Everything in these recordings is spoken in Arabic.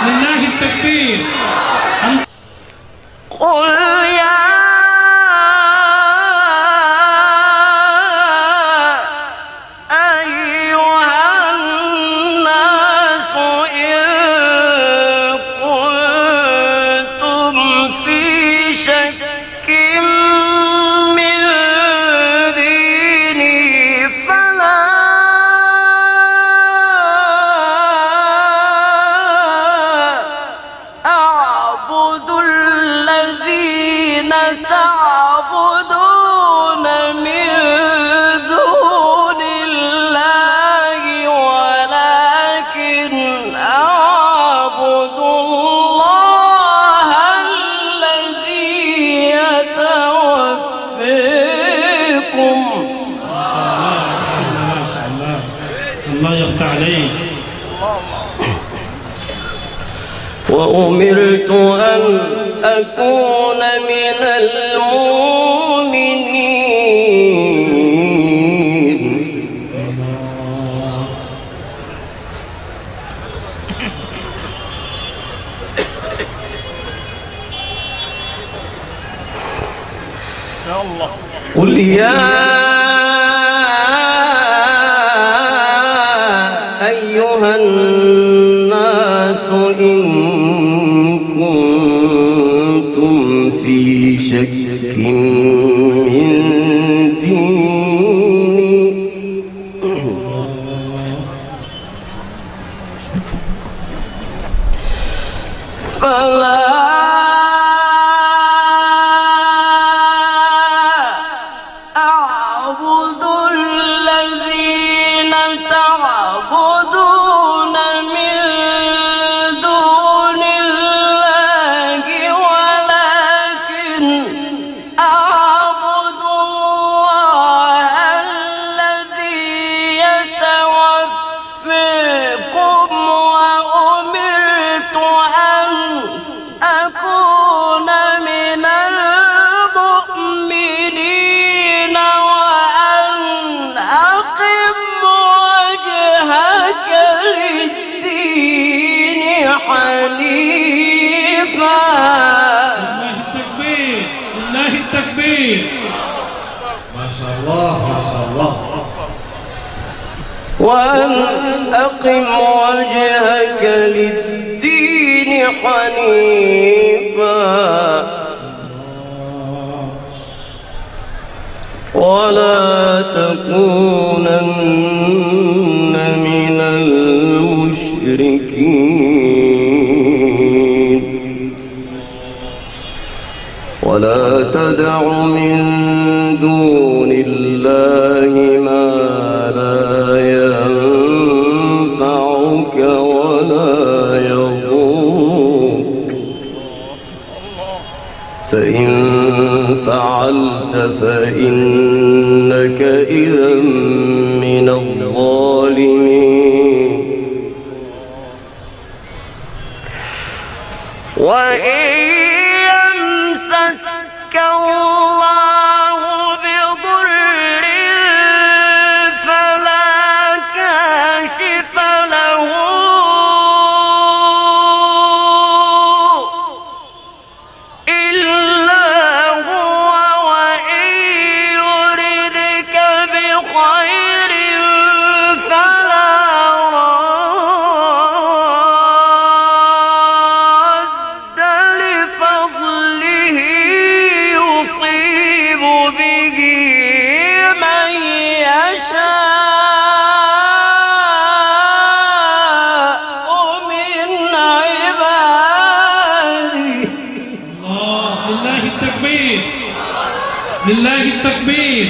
لله التكبير. قل يا أيها الناس إن كنتم في شك من ديني فلا أعبد الذين تعبدون من دون الله ولكن أعبد الله الذي يتوفيكم. ما شاء الله، بسم الله ما شاء الله، الله يفتح عليك. وأمرت أن أكون من المؤمنين. قل يا أيها الناس إن كنتم في شك من ديني فلا أعبد الذين تعبدون من دون الله ولكن أعبد الله الذي يتوفيكم. وأمرت أن أكون من المؤمنين وأن أقم وجهك للدين حنيفا. لله التكبير، لله التكبير. ما شاء الله ما شاء الله. وأن أقم وجهك للدين حنيفا ولا تكونن من المشركين. ولا تدع من دون الله ما لا ينفعك ولا يضرك فإن فعلت فإنك إذا من الظالمين. وإن يمسسك الله بضر فلا كاشف له إلا هو. وإن يردك بخير فلا راد لفضله يصيب به من يشاء من عباده. الله، لله التكبير، لله التكبير.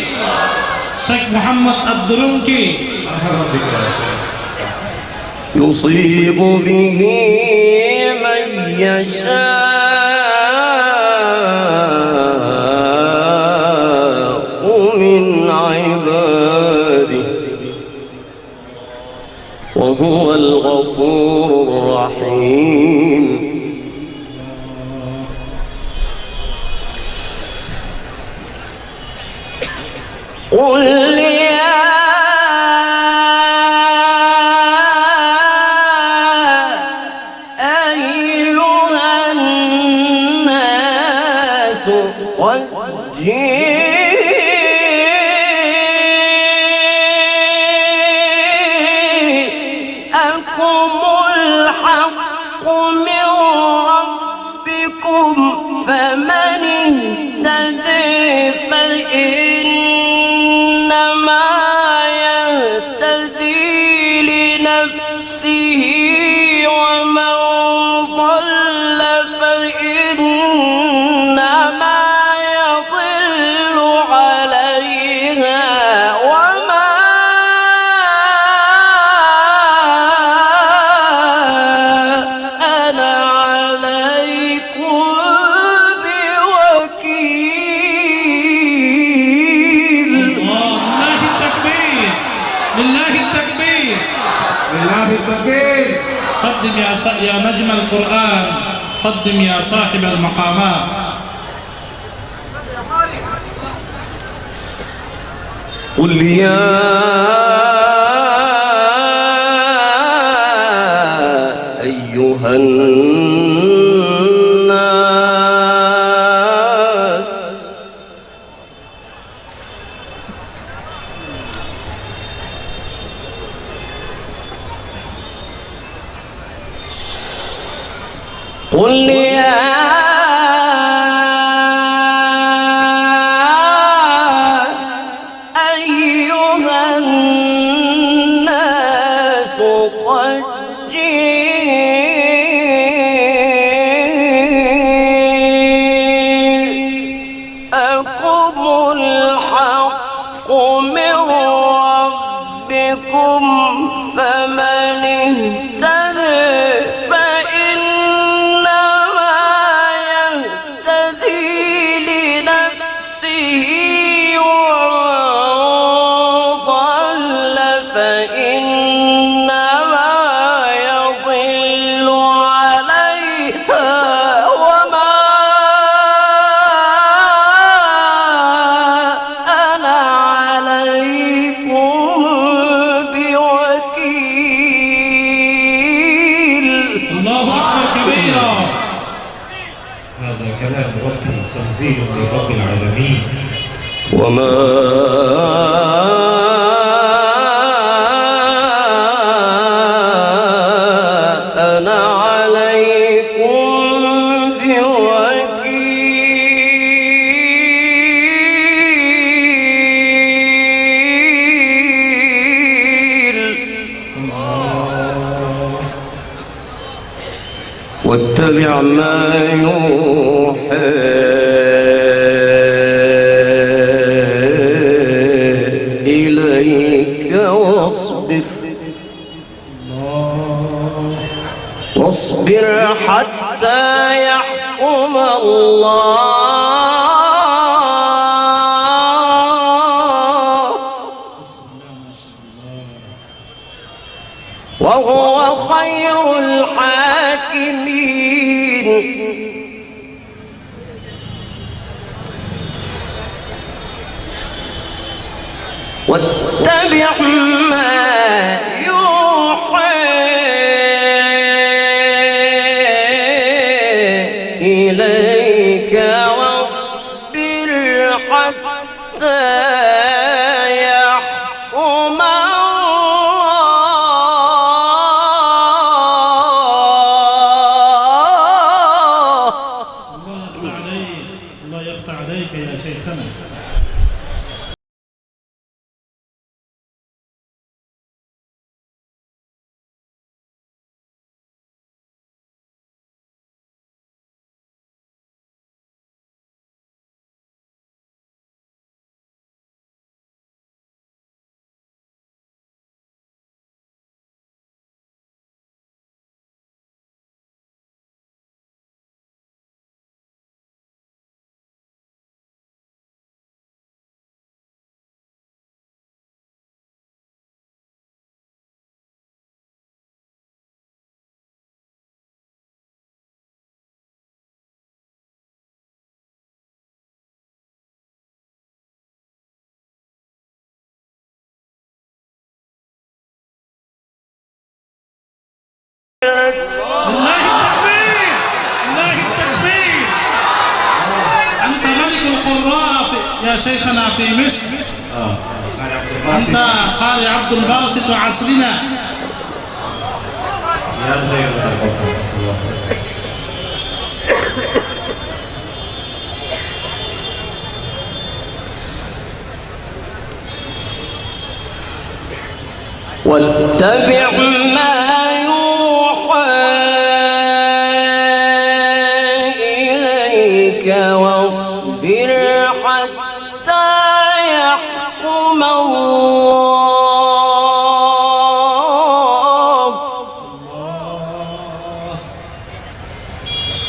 شيخ محمد الدرونكي. مرحبا بك يا شيخ. يصيب به من يشاء من عباده وهو الغفور الرحيم. قل يا أيها فإنما يهتدي لنفسه ومن ضل فإنما يضل عليها وما أنا عليكم بوكيل. لله التكبير، لله التكبير، لله التكبير. قدم يا نجم القرآن، قدم يا صاحب المقامات. قل يا أيها الناس قل يا أيها الناس قد جاءكم الحق من ربكم فمن اهتدى فإنما يهتدي لنفسه ومن ضل فإنما يضل عليها وما أنا عليكم بوكيل. الله أكبر كبيرا. هذا كلام ربي، تنزيل من رب العالمين. وما أنا عليكم بوكيل. واتبع ما يوحى إليك واصبر حتى يحكم الله وهو خير الحاكمين. واتبع ما يوحى إليك واصبر حتى يحكم الله يفتح عليك يا شيخنا. لله التكبير، لله التكبير. أنت ملك القراء يا شيخنا في مصر. أنت قارئ عبد الباسط عصرنا. يا خير الله. واتبع ما يوحى إليك واصبر حتى يحكم الله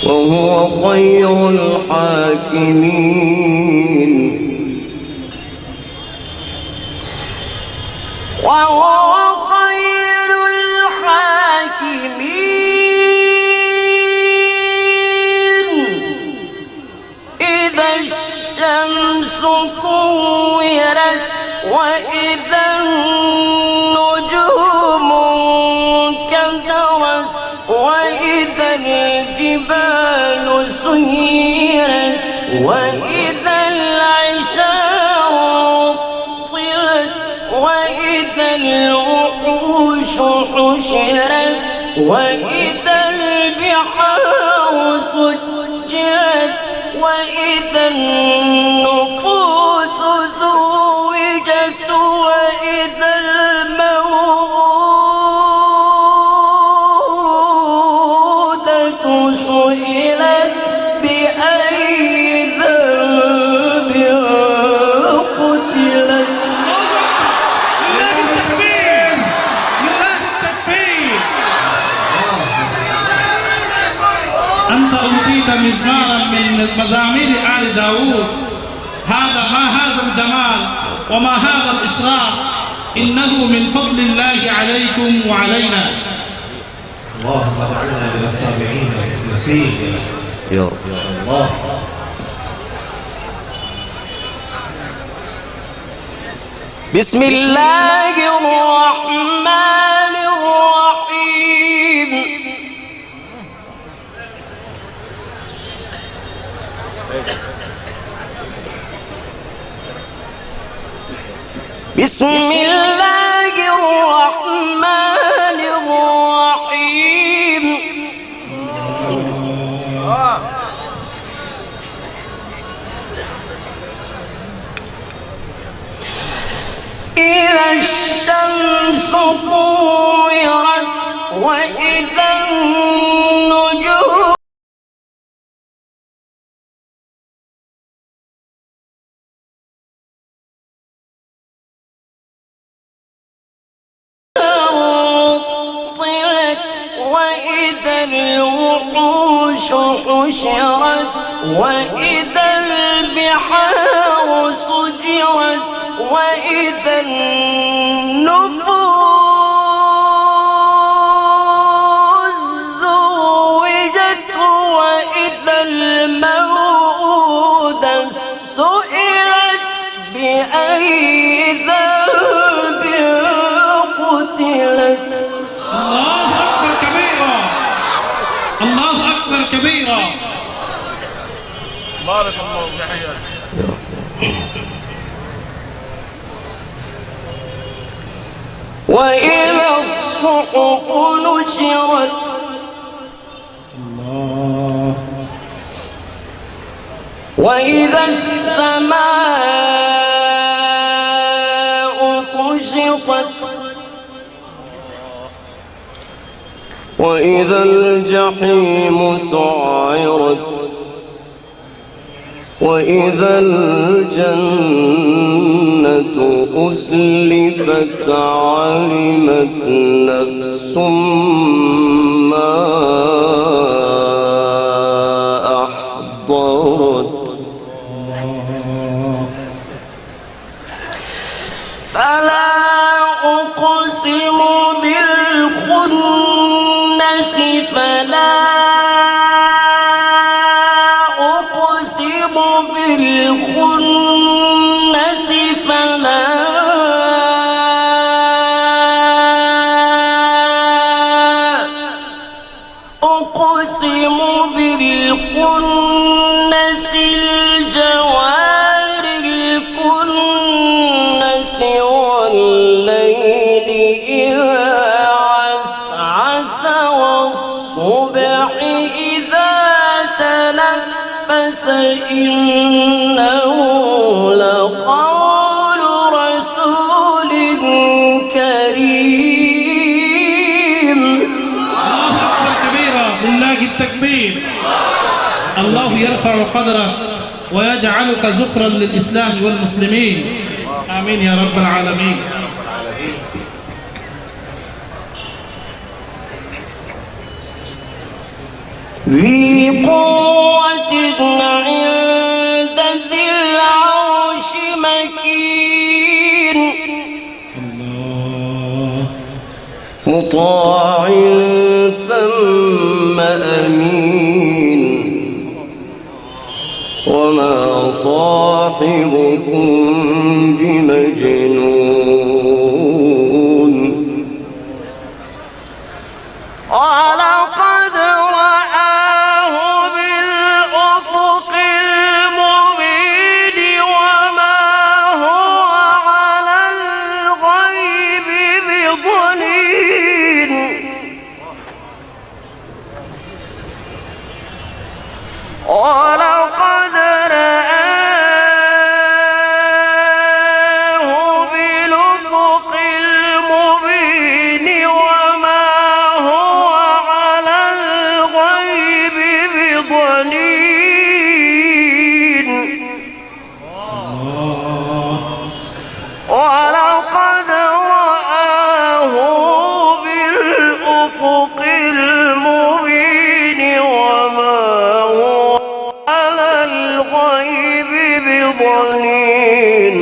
وهو خير الحاكمين وهو خير الحاكمين إذا الشمس كورت وإذا النجوم انكدرت وإذا الجبال سيرت وإذا العشار عطلت وإذا الوحوش حشرت وإذا البحار سجرت وإذا النفوس زوجت وإذا الموءودة سئلت بأي ذنب قتلت. لله التكبير، لله التكبير. أنت أوتيت مزمارا من مزامير آل داود. هذا ما هذا الجمال وما هذا الإشراق، إنه من فضل الله عليكم وعلينا. اللهم اجعلنا من السامعين المخلصين يا ان شاء الله. بسم الله الرحمن الرحيم. بسم الله الرحمن الرحيم. إذا الشمس كورت وإذا النجوم عطلت وإذا الوحوش حشرت وإذا البحار سجرت وإذا النفوس زوجت وإذا الموءودة سئلت بأي ذنب قتلت. الله أكبر كبيرا، الله أكبر كبيرا. بارك الله في حياتك. وإذا الصحف نشرت وإذا السماء كشطت وإذا الجحيم سعرت وإذا الجنة أزلفت علمت نفس ما أحضرت. فلا أقسم بالخنس فلا أقسم بالخنس فلا أقسم بالخنس الجوار الكنس والليل إذا عسعس والصبح إذا تنفس إنه لقول التكبير. الله يرفع قدرك ويجعلك زخرا للإسلام والمسلمين. آمين يا رب العالمين. ذي قوة عند ذي العرش مكين مطاع ثم أمين وما صاحبكم بمجنون ولقد رآه بالأفق المبين وما هو على الغيب بضنين ولقد رآه بالأفق المبين وما هو على الغيب بضنين ولقد رآه بالأفق المبين وما هو على الغيب بضنين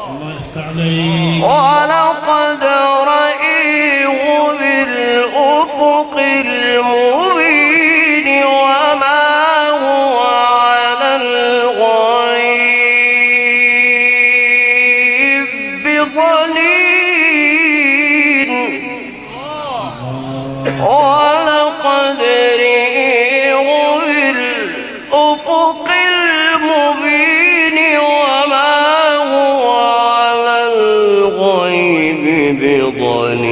الله يفتح عليك. ولقد رأيه بالأفق المبين وما هو على الغيب بضنين ولقد رأيه بالأفق المبين وما هو على الغيب بضنين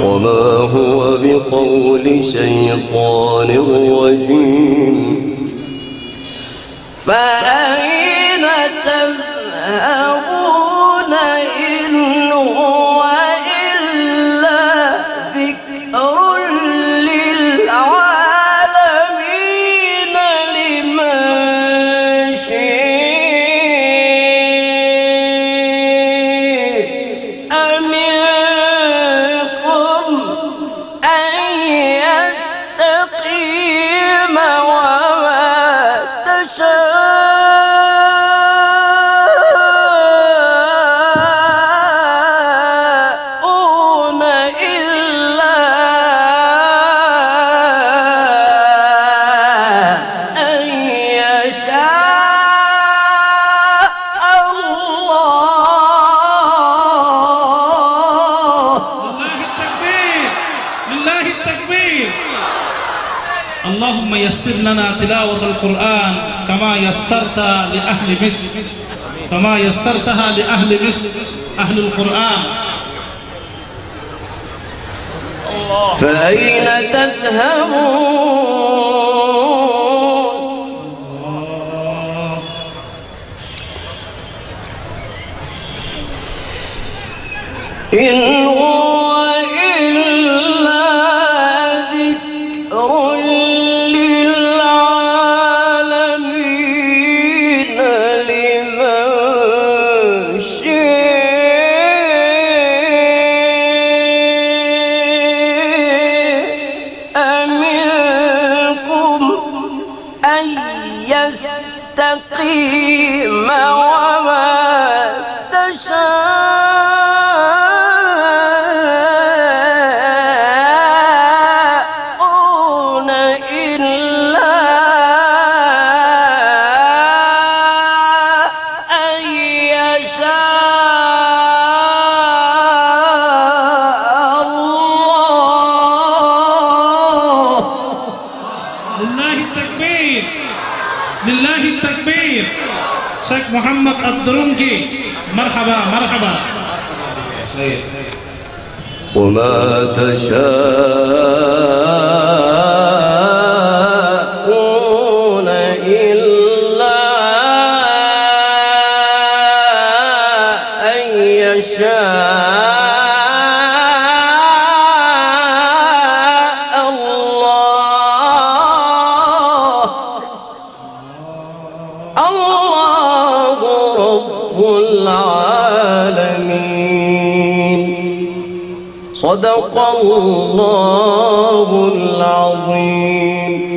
وما هو بقول شيطان رجيم فأين تذهبون إن هو إلا ذكر للعالمين لمن شاء منكم أن يستقيم وما تشاءون إلا أن يشاء الله. لله التكبير. لله التكبير. اللهم يسر لنا تلاوة القرآن كما يسرت لأهل مصر، كما يسرتها لأهل مصر أهل القرآن. فأين تذهبون إن هو إلا ذكر للعالمين لمن شاء منكم أن يستقيم وما تشاءون إلا أن يشاء الله. لله التكبير. لله التكبير. شيخ محمد الدرونكي مرحبا مرحبا. وما تشاءون إلا يشاء الله رب العالمين. صدق الله العظيم.